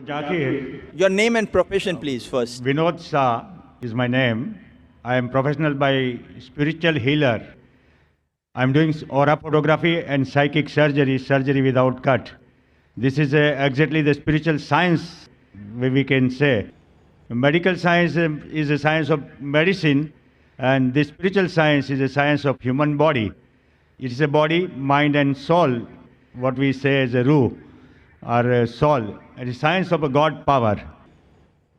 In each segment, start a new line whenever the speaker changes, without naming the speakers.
Zakir,
Your name and profession, please, first.
Vinod Shah is my name. I am professional by spiritual healer. I am doing aura photography and psychic surgery, surgery without cut. This is exactly the spiritual science, we can say. Medical science is a science of medicine, and the spiritual science is a science of human body. It is a body, mind, and soul, what we say as a ruh or a soul. It is science of a God power.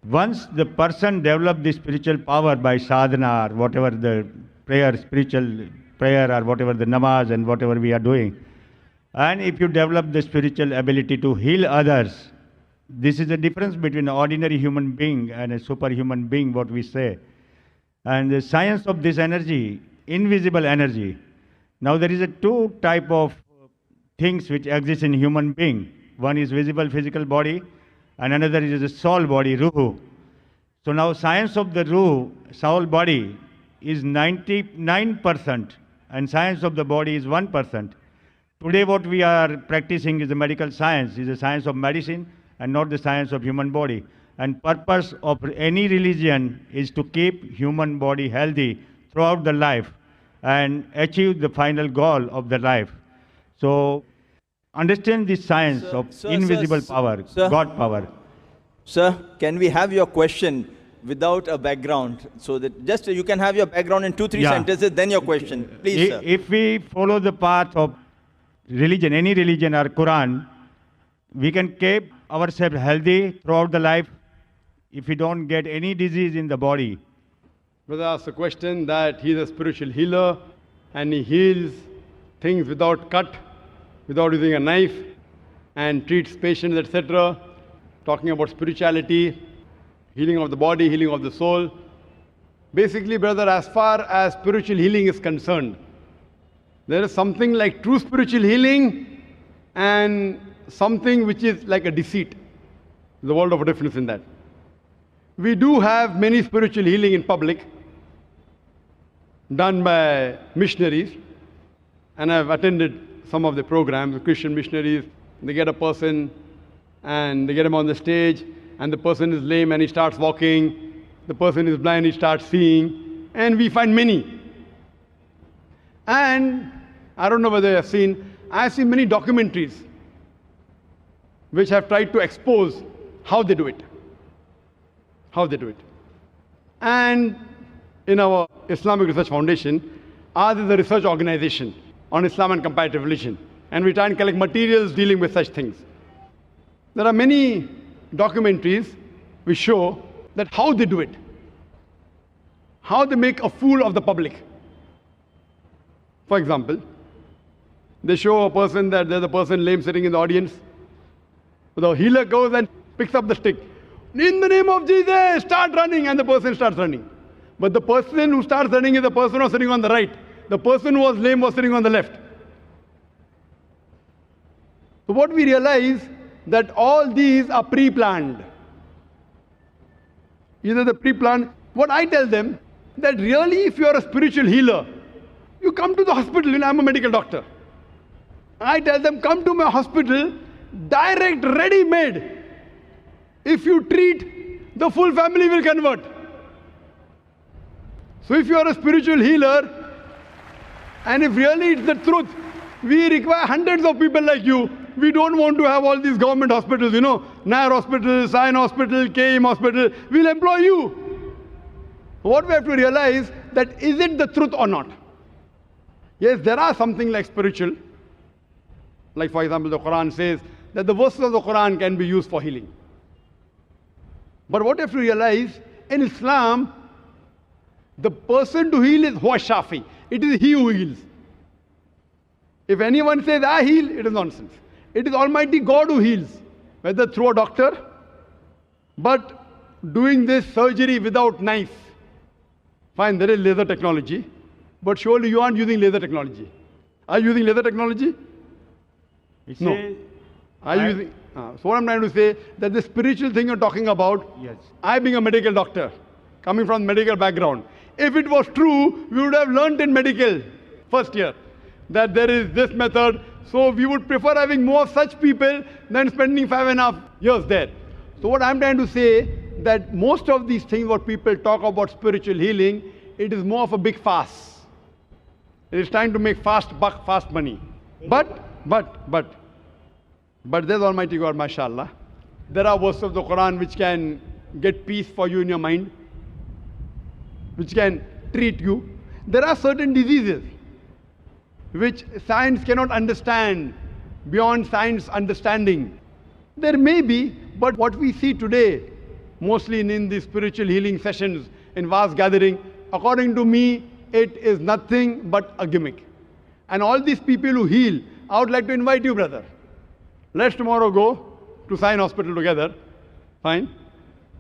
Once the person develops the spiritual power by sadhana or whatever the prayer, spiritual prayer or whatever the namaz and whatever we are doing, and if you develop the spiritual ability to heal others, this is the difference between an ordinary human being and a superhuman being, what we say. And the science of this energy, invisible energy. Now there is a two type of things which exist in human being. One is visible physical body, and another is the soul body, ruh. So now science of the ruh, soul body, is 99%, and science of the body is 1%. Today what we are practicing is the medical science, is the science of medicine and not the science of human body. And purpose of any religion is to keep human body healthy throughout the life and achieve the final goal of the life. So understand this science of invisible power, God power.
Sir, can we have your question without a background? So that just you can have your background in 2-3 sentences, then your question. Please, sir.
If we follow the path of religion, any religion or Quran, we can keep ourselves healthy throughout the life if we don't get any disease in the body.
Brother asked a question that he is a spiritual healer and he heals things without cut, without using a knife, and treats patients, etc. Talking about spirituality, healing of the body, healing of the soul. Basically, brother, as far as spiritual healing is concerned, there is something like true spiritual healing and something which is like a deceit. There's a world of difference in that. We do have many spiritual healing in public done by missionaries, and I've attended some of the programs, Christian missionaries. They get a person and they get him on the stage, and the person is lame and he starts walking. The person is blind, he starts seeing, and we find many. And I don't know whether you have seen, I've seen many documentaries which have tried to expose how they do it. How they do it. And in our Islamic Research Foundation, ours is a research organization on Islam and comparative religion. And we try and collect materials dealing with such things. There are many documentaries which show that how they do it. How they make a fool of the public. For example, they show a person that there's a person lame sitting in the audience. The healer goes and picks up the stick. In the name of Jesus, start running, and the person starts running. But the person who starts running is the person who was sitting on the right. The person who was lame was sitting on the left. So what we realize that all these are pre-planned. Either the pre-planned. What I tell them, that really if you are a spiritual healer, you come to the hospital, I'm a medical doctor. I tell them, come to my hospital, direct, ready-made. If you treat, the full family will convert. So if you are a spiritual healer, and if really it's the truth, we require hundreds of people like you. We don't want to have all these government hospitals, Nair Hospital, Sion Hospital, KM Hospital. We'll employ you. What we have to realize, that is it the truth or not? Yes, there are something like spiritual. Like for example, the Quran says that the verses of the Quran can be used for healing. But what you have to realize, in Islam, the person to heal is huwa shafi. It is he who heals. If anyone says, I heal, it is nonsense. It is Almighty God who heals, whether through a doctor, but doing this surgery without knife. Fine, there is laser technology, but surely you aren't using laser technology. Are you using laser technology? No. Are you using? So what I'm trying to say, that the spiritual thing you're talking about,
Yes.
I being a medical doctor, coming from medical background, if it was true, we would have learned in medical first year that there is this method. So we would prefer having more such people than spending 5.5 years there. So what I'm trying to say, that most of these things what people talk about spiritual healing, it is more of a big farce. It is trying to make fast buck, fast money. But there's Almighty God, mashallah. There are verses of the Quran which can get peace for you in your mind, which can treat you. There are certain diseases which science cannot understand beyond science understanding. There may be, but what we see today, mostly in the spiritual healing sessions, in vast gathering, according to me, it is nothing but a gimmick. And all these people who heal, I would like to invite you, brother. Let's tomorrow go to Sion Hospital together. Fine.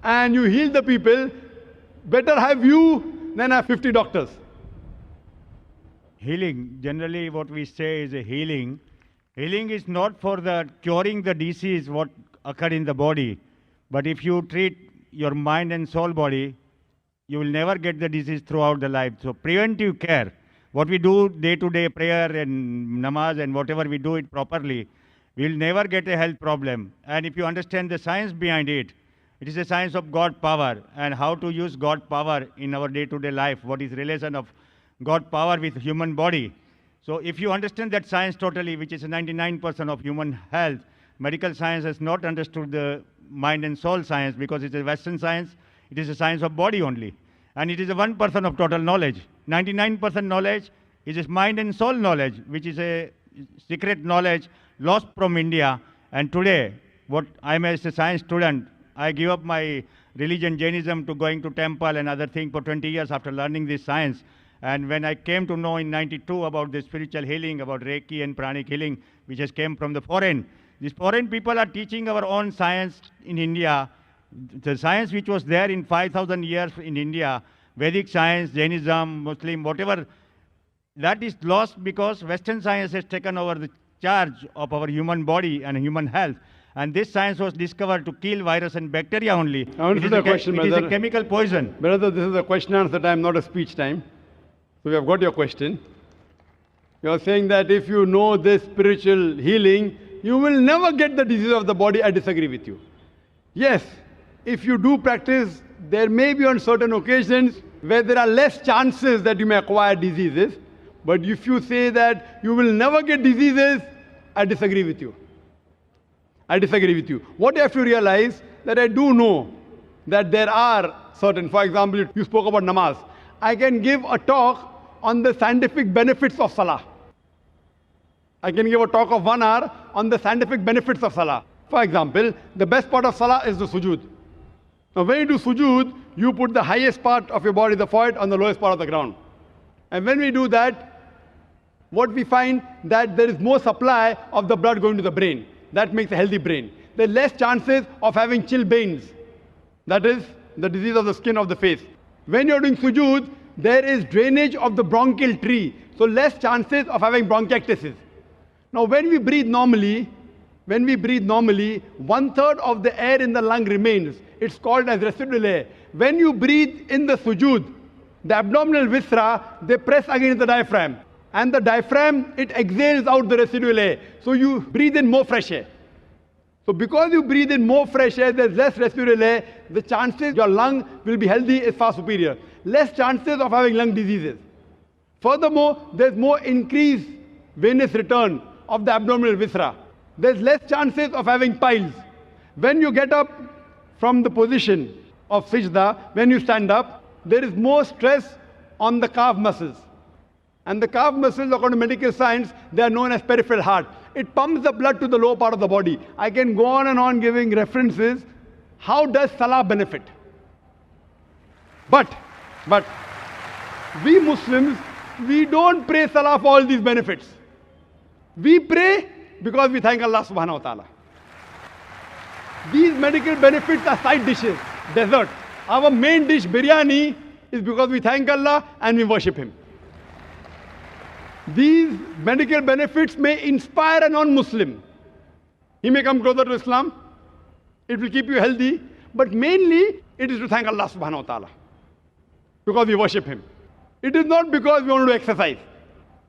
And you heal the people. Better have you than have 50 doctors.
Healing, generally what we say is a healing. Healing is not for the curing the disease what occurred in the body. But if you treat your mind and soul body, you will never get the disease throughout the life. So preventive care, what we do day-to-day prayer and namaz and whatever we do it properly, we will never get a health problem. And if you understand the science behind it, it is a science of God power and how to use God power in our day-to-day life, what is relation of God power with human body. So if you understand that science totally, which is 99% of human health, medical science has not understood the mind and soul science because it's a Western science, it is a science of body only. And it is a 1% of total knowledge. 99% knowledge is just mind and soul knowledge, which is a secret knowledge lost from India. And today, what I am as a science student, I give up my religion, Jainism, to going to temple and other things for 20 years after learning this science. And when I came to know in 92 about the spiritual healing, about Reiki and pranic healing, which has came from the foreign, these foreign people are teaching our own science in India. The science which was there in 5,000 years in India, Vedic science, Jainism, Muslim, whatever, that is lost because Western science has taken over the charge of our human body and human health. And this science was discovered to kill virus and bacteria only.
I answer the question, brother.
It is a chemical poison.
Brother, this is a question answer time, not a speech time. So we have got your question. You are saying that if you know this spiritual healing, you will never get the disease of the body. I disagree with you. Yes, if you do practice, there may be on certain occasions where there are less chances that you may acquire diseases. But if you say that you will never get diseases, I disagree with you. I disagree with you. What you have to realize that I do know that there are certain, for example, you spoke about namaz. I can give a talk on the scientific benefits of salah. I can give a talk of 1 hour on the scientific benefits of salah. For example, the best part of salah is the sujood. Now when you do sujood, you put the highest part of your body, the forehead, on the lowest part of the ground. And when we do that, what we find that there is more supply of the blood going to the brain. That makes a healthy brain. There are less chances of having chilblains. That is the disease of the skin of the face. When you're doing sujood, there is drainage of the bronchial tree. So less chances of having bronchiectasis. Now when we breathe normally, 1/3 of the air in the lung remains. It's called as residual air. When you breathe in the sujood, the abdominal viscera, they press against the diaphragm. And the diaphragm, it exhales out the residual air. So you breathe in more fresh air. So because you breathe in more fresh air, there's less residual air, the chances your lung will be healthy is far superior. Less chances of having lung diseases. Furthermore, there's more increased venous return of the abdominal viscera. There's less chances of having piles. When you get up from the position of sajda, when you stand up, there is more stress on the calf muscles. And the calf muscles, according to medical science, they are known as peripheral heart. It pumps the blood to the lower part of the body. I can go on and on giving references. How does salah benefit? But we Muslims, we don't pray salah for all these benefits. We pray because we thank Allah subhanahu wa ta'ala. These medical benefits are side dishes, dessert. Our main dish, biryani, is because we thank Allah and we worship Him. These medical benefits may inspire a non-Muslim. He may come closer to Islam. It will keep you healthy. But mainly, it is to thank Allah subhanahu wa ta'ala. Because we worship Him. It is not because we want to exercise.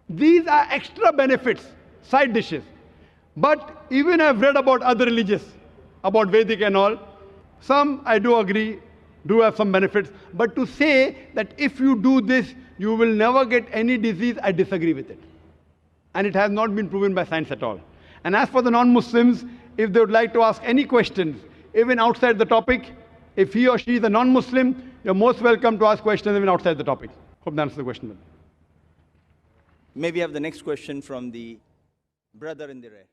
These are extra benefits, side dishes. But even I've read about other religions, about Vedic and all. Some, I do agree, do have some benefits. But to say that if you do this, you will never get any disease, I disagree with it. And it has not been proven by science at all. And as for the non-Muslims, if they would like to ask any questions, even outside the topic, if he or she is a non-Muslim, you're most welcome to ask questions even outside the topic. Hope that answers the question.
Maybe have the next question from the brother in the rear.